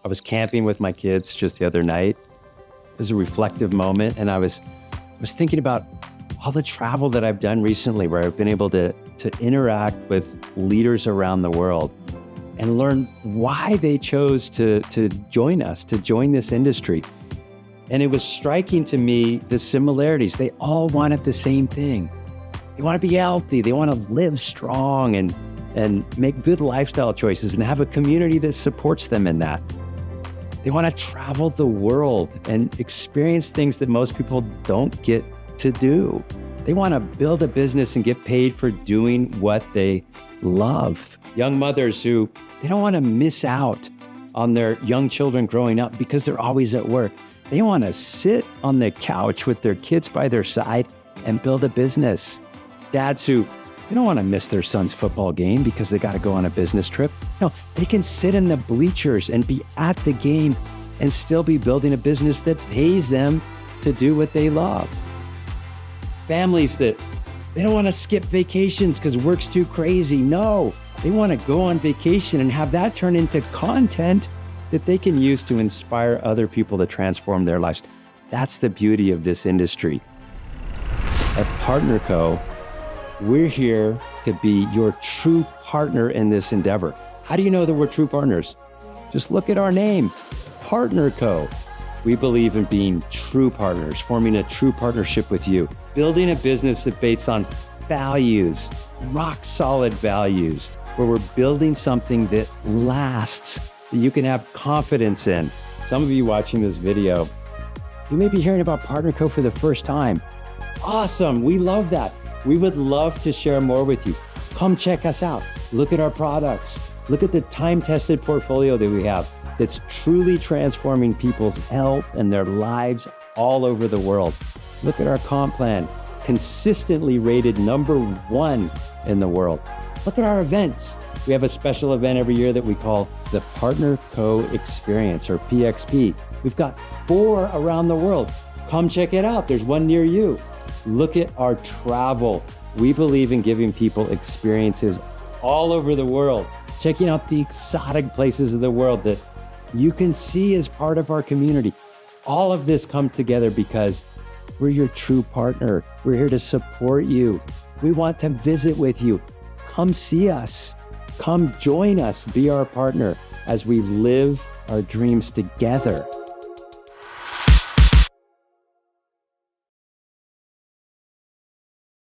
I was camping with my kids just the other night. It was a reflective moment, and I was thinking about all the travel that I've done recently, where I've been able to interact with leaders around the world and learn why they chose to join us, to join this industry. And it was striking to me the similarities. They all wanted the same thing. They want to be healthy. They want to live strong and make good lifestyle choices and have a community that supports them in that. They want to travel the world and experience things that most people don't get to do. They want to build a business and get paid for doing what they love. Young mothers who, they don't want to miss out on their young children growing up because they're always at work. They want to sit on the couch with their kids by their side and build a business. Dads who, they don't want to miss their son's football game because they got to go on a business trip. No, they can sit in the bleachers and be at the game and still be building a business that pays them to do what they love. Families that they don't want to skip vacations because work's too crazy. No, they want to go on vacation and have that turn into content that they can use to inspire other people to transform their lives. That's the beauty of this industry. At PartnerCo, we're here to be your true partner in this endeavor. How do you know that we're true partners? Just look at our name, PartnerCo. We believe in being true partners, forming a true partnership with you, building a business that's based on values, rock solid values, where we're building something that lasts, that you can have confidence in. Some of you watching this video, you may be hearing about PartnerCo for the first time. Awesome, we love that. We would love to share more with you. Come check us out. Look at our products. Look at the time-tested portfolio that we have that's truly transforming people's health and their lives all over the world. Look at our comp plan, consistently rated #1 in the world. Look at our events. We have a special event every year that we call the PartnerCo Experience, or PXP. We've got 4 around the world. Come check it out. There's one near you. Look at our travel. We believe in giving people experiences all over the world, checking out the exotic places of the world that you can see as part of our community. All of this come together because we're your true partner. We're here to support you. We want to visit with you. Come see us. Come join us. Be our partner as we live our dreams together.